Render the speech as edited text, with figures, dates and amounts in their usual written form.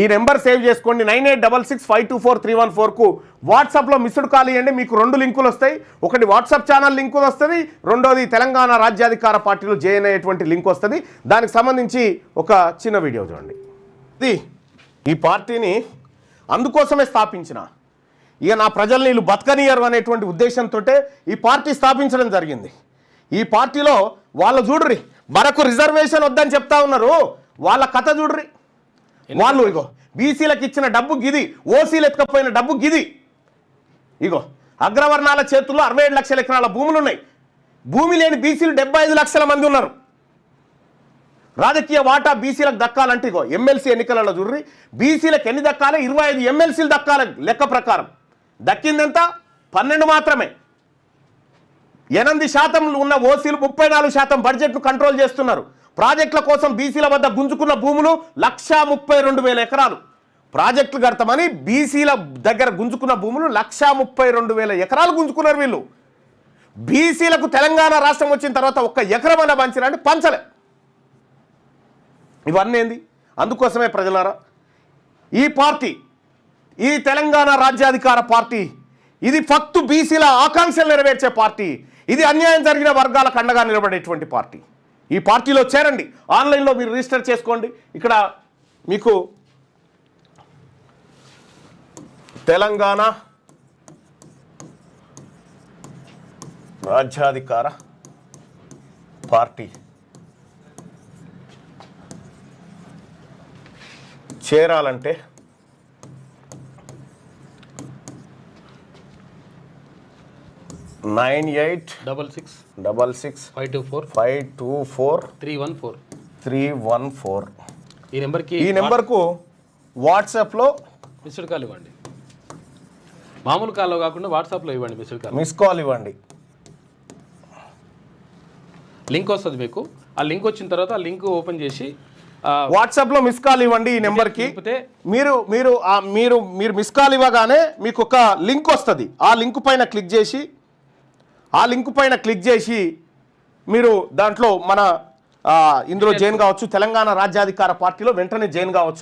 ఈ number save చేసుకోండి 9866524314కు వాట్సాప్లో మిస్డ్ కాల్ ఇవ్వండి. మీకు 2 లింకులు వస్తాయి. ఒకటి వాట్సాప్ ఛానల్ లింకు వస్తుంది, రెండోది తెలంగాణ రాజ్యాధికార పార్టీలో జాయిన్ అయ్యేటువంటి లింక్ వస్తుంది. దానికి సంబంధించి ఒక చిన్న వీడియో చూడండి. ఈ పార్టీని అందుకోసమే స్థాపించిన, ఇక నా ప్రజల్ని వీళ్ళు బతకనియరు అనేటువంటి ఉద్దేశంతో ఈ పార్టీ స్థాపించడం జరిగింది. ఈ పార్టీలో వాళ్ళ చూడ్రి మనకు రిజర్వేషన్ వద్దని చెప్తా ఉన్నారు, వాళ్ళ కథ చూడ్రి. వాళ్ళు ఇగో బీసీలకు ఇచ్చిన డబ్బు గిది, ఓసీలు ఎత్తుకపోయిన డబ్బు గిది. ఇగో అగ్రవర్ణాల చేతుల్లో 67 లక్షల ఎకరాల భూములు ఉన్నాయి. భూమి లేని బీసీలు 75 లక్షల మంది ఉన్నారు. రాజకీయ వాటా బీసీలకు దక్కాలంటే ఇగో ఎమ్మెల్సీ ఎన్నికలలో చూడ్రి, బీసీలకు ఎన్ని దక్కాలి? 25 ఎమ్మెల్సీలు దక్కాలి లెక్క ప్రకారం. దక్కిందెంత? 12 మాత్రమే. 8% ఉన్న ఓసీలు 34% బడ్జెట్ను కంట్రోల్ చేస్తున్నారు. ప్రాజెక్టుల కోసం బీసీల వద్ద గుంజుకున్న భూములు 132,000 ఎకరాలు. ప్రాజెక్టులు కడతామని బీసీల దగ్గర గుంజుకున్న భూములు 132,000 ఎకరాలు గుంజుకున్నారు వీళ్ళు. బీసీలకు తెలంగాణ రాష్ట్రం వచ్చిన తర్వాత ఒక్క ఎకరమన్నా పంచిరండి, పంచలే. ఇవన్నీ ఏంది? అందుకోసమే ప్రజలారా ఈ పార్టీ, ఈ తెలంగాణ రాజ్యాధికార పార్టీ, ఇది ఫక్తు బీసీల ఆకాంక్షలు నెరవేర్చే పార్టీ, ఇది అన్యాయం జరిగిన వర్గాలకు అండగా నిలబడేటువంటి పార్టీ. ఈ పార్టీలో చేరండి, ఆన్లైన్లో మీరు రిజిస్టర్ చేసుకోండి. ఇక్కడ మీకు తెలంగాణ రాజ్యాధికార పార్టీ చేరాలంటే నైన్ 8866524314 ఈ నెంబర్కు వాట్సాప్లో మిస్డ్ కాల్ ఇవ్వండి. మామూలు కాల్లో కాకుండా వాట్సాప్లో ఇవ్వండి. మిస్ కాల్ ఇవ్వండి. లింక్ వస్తుంది మీకు. ఆ లింక్ వచ్చిన తర్వాత ఆ లింక్ ఓపెన్ చేసి వాట్సాప్లో మిస్ కాల్ ఇవ్వండి. ఈ నెంబర్కి మీరు మీరు మీరు మీరు మిస్ కాల్ ఇవ్వగానే మీకు ఒక లింక్ వస్తుంది. ఆ లింక్ పైన క్లిక్ చేసి మీరు దాంట్లో మన ఇందులో జాయిన్ కావచ్చు. తెలంగాణ రాజ్యాధికార పార్టీలో వెంటనే జాయిన్ కావచ్చు.